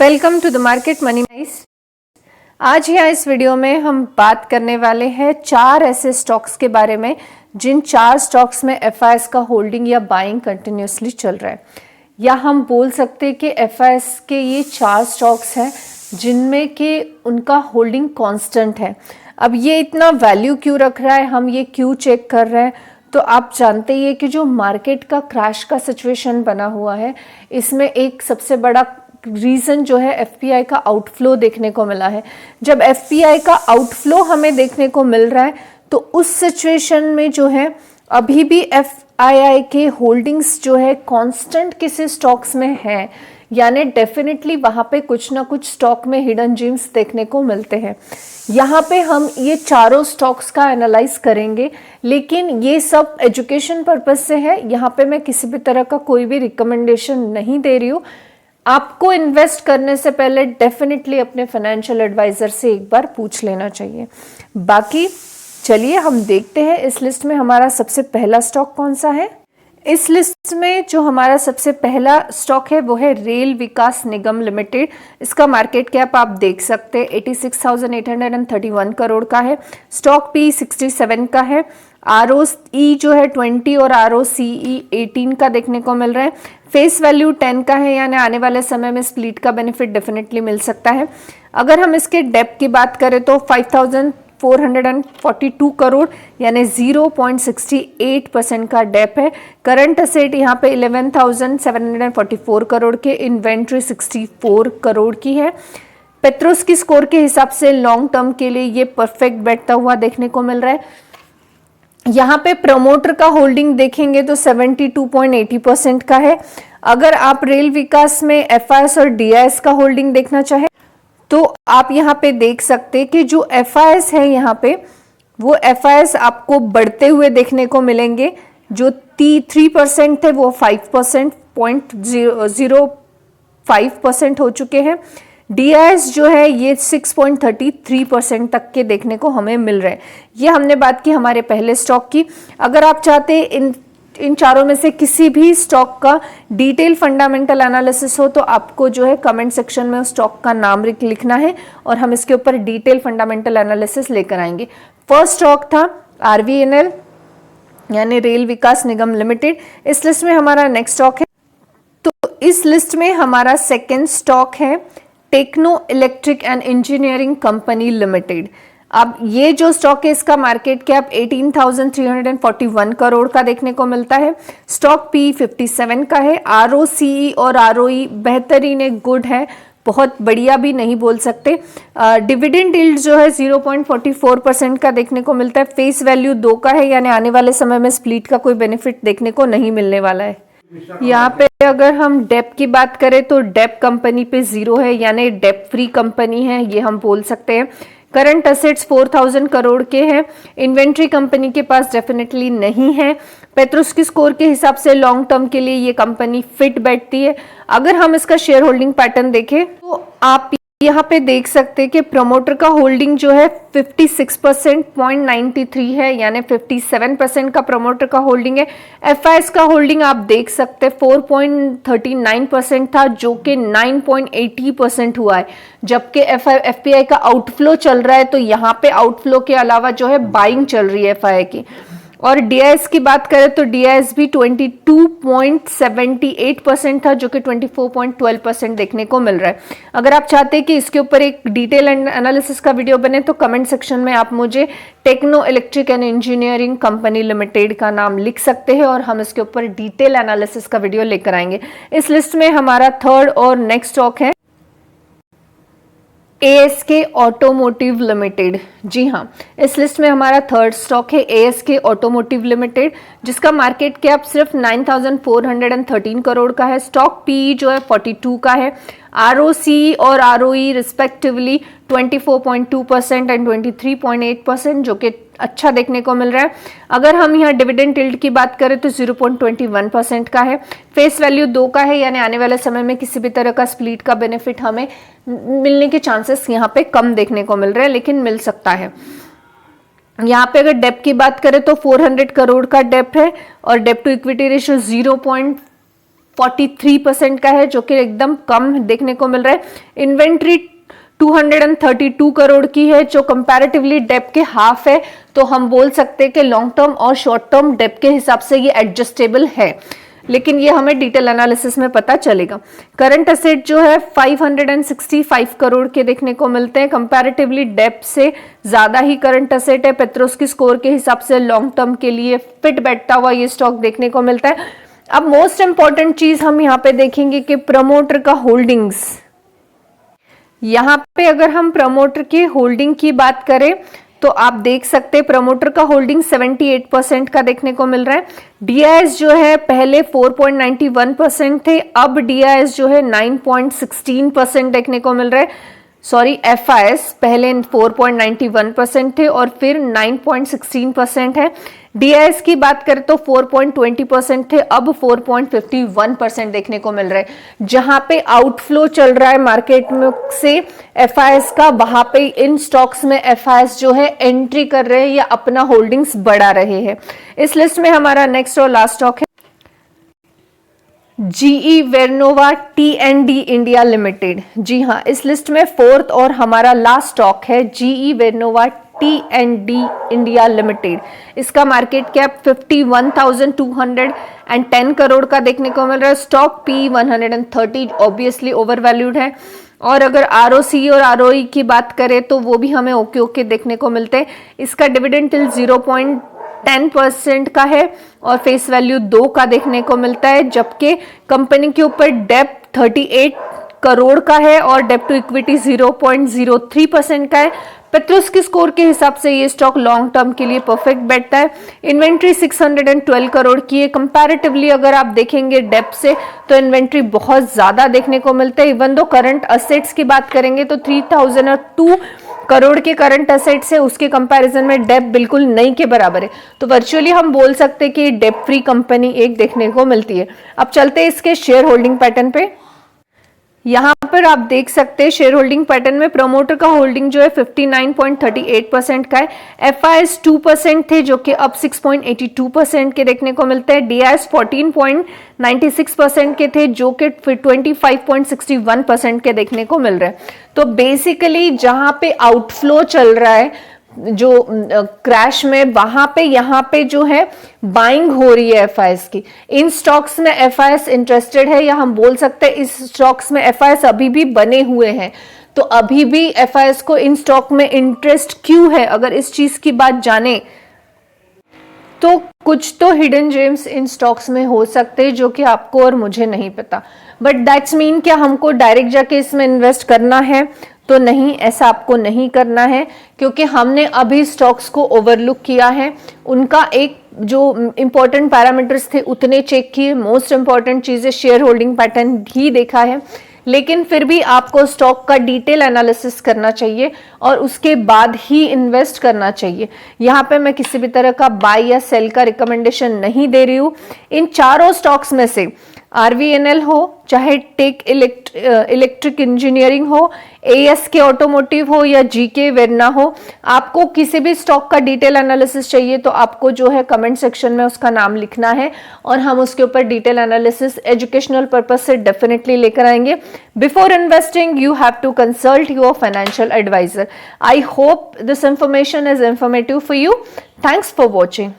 Welcome to the market money mice. आज यहाँ इस वीडियो में हम बात करने वाले हैं 4 ऐसे स्टॉक्स के बारे में जिन 4 स्टॉक्स में एफआईएस का होल्डिंग या बाइंग कंटिन्यूसली चल रहा है, या हम बोल सकते हैं कि एफआईएस के ये 4 स्टॉक्स हैं जिनमें कि उनका होल्डिंग कांस्टेंट है। अब ये इतना वैल्यू क्यों रख रहा है, हम ये क्यों चेक कर रहे हैं, तो आप जानते ही है कि जो मार्केट का क्रैश का सिचुएशन बना हुआ है, इसमें एक सबसे बड़ा रीज़न जो है एफपीआई का आउटफ्लो देखने को मिला है। जब एफपीआई का आउटफ्लो हमें देखने को मिल रहा है तो उस सिचुएशन में जो है अभी भी एफआईआई के होल्डिंग्स जो है कांस्टेंट किसी स्टॉक्स में है, यानी डेफिनेटली वहाँ पे कुछ ना कुछ स्टॉक में हिडन जेम्स देखने को मिलते हैं। यहाँ पे हम ये चारों स्टॉक्स का एनालाइज करेंगे, लेकिन ये सब एजुकेशन पर्पज से है। यहाँ पे मैं किसी भी तरह का कोई भी रिकमेंडेशन नहीं दे रही हूँ। आपको इन्वेस्ट करने से पहले डेफिनेटली अपने फाइनेंशियल एडवाइजर से एक बार पूछ लेना चाहिए। बाकी चलिए हम देखते हैं इस लिस्ट में हमारा सबसे पहला स्टॉक कौन सा है। इस लिस्ट में जो हमारा सबसे पहला स्टॉक है वो है रेल विकास निगम लिमिटेड। इसका मार्केट कैप आप देख सकते हैं 86,831 करोड़ का है। स्टॉक पी 67 का है। ROE जो है 20 और ROCE 18 का देखने को मिल रहा है। फेस वैल्यू 10 का है, यानी आने वाले समय में स्प्लिट का बेनिफिट डेफिनेटली मिल सकता है। अगर हम इसके डेप्थ की बात करें तो 5,442 करोड़ यानी 0.68% का डेप है। करंट असेट यहाँ पे 11,744 करोड़ के, इन्वेंट्री 64 करोड़ की है। पेट्रोस की स्कोर के हिसाब से लॉन्ग टर्म के लिए ये परफेक्ट बैठता हुआ देखने को मिल रहा है। यहाँ पे प्रमोटर का होल्डिंग देखेंगे तो 72.80% का है। अगर आप रेल विकास में एफआईएस और डीआईएस का होल्डिंग देखना चाहें तो आप यहाँ पे देख सकते हैं कि जो एफआईएस है यहाँ पे वो एफआईएस आपको बढ़ते हुए देखने को मिलेंगे। जो 3% थे वो 5.05% हो चुके हैं। डीआईएस जो है ये 6.33% तक के देखने को हमें मिल रहे हैं। ये हमने बात की हमारे पहले स्टॉक की। अगर आप चाहते हैं इन चारों में से किसी भी स्टॉक का डिटेल फंडामेंटल एनालिसिस हो तो आपको जो है कमेंट सेक्शन में उस स्टॉक का नाम लिखना है और हम इसके ऊपर डिटेल फंडामेंटल एनालिसिस लेकर आएंगे। फर्स्ट स्टॉक था RVNL यानी रेल विकास निगम लिमिटेड। इस लिस्ट में हमारा नेक्स्ट स्टॉक है, तो इस लिस्ट में हमारा सेकेंड स्टॉक है techno electric and engineering company limited. अब ये जो स्टॉक है इसका मार्केट कैप 18,341 करोड़ का देखने को मिलता है। स्टॉक पी 57 का है। ROCE और ROE बेहतरीन है, गुड है, बहुत बढ़िया भी नहीं बोल सकते। डिविडेंड यील्ड जो है 0.44% का देखने को मिलता है। फेस वैल्यू 2 का है, यानी आने वाले समय में स्प्लिट का कोई बेनिफिट देखने को नहीं मिलने वाला है। यहाँ पे अगर हम डेप की बात करें तो डेप कंपनी पे 0 है, यानी डेप फ्री कंपनी है, ये हम बोल सकते हैं। करंट असेट्स 4,000 करोड़ के हैं। इन्वेंट्री कंपनी के पास डेफिनेटली नहीं है। पेट्रोस की स्कोर के हिसाब से लॉन्ग टर्म के लिए ये कंपनी फिट बैठती है। अगर हम इसका शेयर होल्डिंग पैटर्न देखें तो आप यहाँ पे देख सकते हैं कि प्रमोटर का होल्डिंग जो है 56.93 है, यानी 57% का प्रमोटर का होल्डिंग है। एफआईएस का होल्डिंग आप देख सकते हैं 4.39% था, जो कि 9.80% हुआ है। जबकि एफपीआई का आउटफ्लो चल रहा है, तो यहाँ पे आउटफ्लो के अलावा जो है बाइंग चल रही है एफआईआई की। और डीआईएस की बात करें तो डीआईएस भी 22.78% था, जो कि 24.12% देखने को मिल रहा है। अगर आप चाहते हैं कि इसके ऊपर एक डिटेल एनालिसिस का वीडियो बने तो कमेंट सेक्शन में आप मुझे techno electric and engineering company limited का नाम लिख सकते हैं और हम इसके ऊपर डिटेल एनालिसिस का वीडियो लेकर आएंगे। इस लिस्ट में हमारा थर्ड और नेक्स्ट स्टॉक है ASK ऑटोमोटिव लिमिटेड। जी हाँ, इस लिस्ट में हमारा थर्ड स्टॉक है ASK ऑटोमोटिव लिमिटेड, जिसका मार्केट कैप सिर्फ 9,413 करोड़ का है। स्टॉक पी जो है 42 का है। ROCE और ROE रिस्पेक्टिवली 24.2% एंड 23.8%, जो कि अच्छा देखने को मिल रहा है। अगर हम यहाँ डिविडेंड यील्ड की बात करें तो 0.21% का है। फेस वैल्यू 2 का है, यानी आने वाले समय में किसी भी तरह का स्प्लिट का बेनिफिट हमें मिलने के चांसेस यहाँ पे कम देखने को मिल रहे हैं, लेकिन मिल सकता है। यहाँ पे अगर डेप की बात करें तो 400 करोड़ का डेप है और डेप टू इक्विटी रेशियो 43% का है, जो कि एकदम कम देखने को मिल रहा है। इन्वेंट्री 232 करोड़ की है, जो कंपैरेटिवली डेप के हाफ है, तो हम बोल सकते हैं कि लॉन्ग टर्म और शॉर्ट टर्म डेप के हिसाब से ये एडजस्टेबल है, लेकिन ये हमें डिटेल एनालिसिस में पता चलेगा। करंट असेट जो है 565 करोड़ के देखने को मिलते हैं, कंपैरेटिवली डेप से ज्यादा ही करंट असेट है। पेट्रोस्की स्कोर के हिसाब से लॉन्ग टर्म के लिए फिट बैठता हुआ ये स्टॉक देखने को मिलता है। अब मोस्ट इंपॉर्टेंट चीज हम यहाँ पे देखेंगे कि प्रमोटर का होल्डिंग्स। यहाँ पे अगर हम प्रमोटर की होल्डिंग की बात करें तो आप देख सकते हैं प्रमोटर का होल्डिंग 78% का देखने को मिल रहा है। डीआईएस जो है पहले 4.91% थे, अब डीआईएस जो है 9.16% देखने को मिल रहा है। सॉरी, एफआईएस पहले 4.91% थे और फिर 9.16% है। डीआईएस की बात करें तो 4.20% थे, अब 4.51% देखने को मिल रहा है। जहां पे आउटफ्लो चल रहा है मार्केट में से एफआईएस का, वहां पे इन स्टॉक्स में एफआईएस जो है एंट्री कर रहे हैं या अपना होल्डिंग्स बढ़ा रहे हैं। इस लिस्ट में हमारा नेक्स्ट और लास्ट स्टॉक है जीई वेरनोवा टी&डी इंडिया लिमिटेड। जी हाँ, इस लिस्ट में फोर्थ और हमारा लास्ट स्टॉक है जीई वेरनोवा टी&डी इंडिया लिमिटेड। इसका मार्केट कैप 51,210 करोड़ का देखने को मिल रहा है। Stock P 130 obviously over valued है। और अगर आरओसी और आरओई की बात करें तो वो भी हमें ओके ओके देखने को मिलते हैं। इसका डिविडेंड टिल 0.10% का है और फेस वैल्यू 2 का देखने को मिलता है, जबकि कंपनी के ऊपर डेप 38 करोड़ का है और डेप टू इक्विटी 0.03% का है। पेट्रोस्की स्कोर के हिसाब से ये स्टॉक लॉन्ग टर्म के लिए परफेक्ट बैठता है। इन्वेंट्री 612 करोड़ की है। कंपैरेटिवली अगर आप देखेंगे डेप से तो इन्वेंट्री बहुत ज्यादा देखने को मिलता है। इवन दो करंट असेट्स की बात करेंगे तो 3002 करोड़ के करंट असेट्स है, उसके कंपैरिजन में डेप बिल्कुल नहीं के बराबर है। तो वर्चुअली हम बोल सकते हैं कि डेप फ्री कंपनी एक देखने को मिलती है। अब चलते हैं इसके शेयर होल्डिंग पैटर्न पे। यहाँ पर आप देख सकते हैं शेयर होल्डिंग पैटर्न में प्रमोटर का होल्डिंग जो है 59.38% का है। एफआईएस 2% थे, जो कि अब 6.82% के देखने को मिलते हैं। डीआईएस 14.96% के थे, जो कि 25.61% के देखने को मिल रहे हैं। तो बेसिकली जहां पे आउटफ्लो चल रहा है जो क्रैश में, वहां पे यहाँ पे जो है बाइंग हो रही है एफआईएस की। इन स्टॉक्स में एफआईएस इंटरेस्टेड है, या हम बोल सकते हैं इस स्टॉक्स में एफआईएस अभी भी बने हुए हैं। तो अभी भी एफआईएस को इन स्टॉक में इंटरेस्ट क्यों है, अगर इस चीज की बात जाने तो कुछ तो हिडन जेम्स इन स्टॉक्स में हो सकते हैं जो कि आपको और मुझे नहीं पता। बट दैट्स मीन क्या हमको डायरेक्ट जाके इसमें इन्वेस्ट करना है? तो नहीं, ऐसा आपको नहीं करना है, क्योंकि हमने अभी स्टॉक्स को ओवरलुक किया है। उनका एक जो इंपॉर्टेंट पैरामीटर्स थे उतने चेक किए, मोस्ट इंपॉर्टेंट चीजें शेयर होल्डिंग पैटर्न ही देखा है, लेकिन फिर भी आपको स्टॉक का डिटेल एनालिसिस करना चाहिए और उसके बाद ही इन्वेस्ट करना चाहिए। यहाँ पे मैं किसी भी तरह का बाय या सेल का रिकमेंडेशन नहीं दे रही हूँ। इन चारों स्टॉक्स में से आरवीएनएल हो, चाहे टेक इलेक्ट्रिक इंजीनियरिंग हो, एएसके ऑटोमोटिव हो या जीके वेरना हो, आपको किसी भी स्टॉक का डिटेल एनालिसिस चाहिए तो आपको जो है कमेंट सेक्शन में उसका नाम लिखना है और हम उसके ऊपर डिटेल एनालिसिस एजुकेशनल पर्पज से डेफिनेटली लेकर आएंगे। Before investing you have to consult your financial advisor. I hope this information is informative for you. Thanks for watching.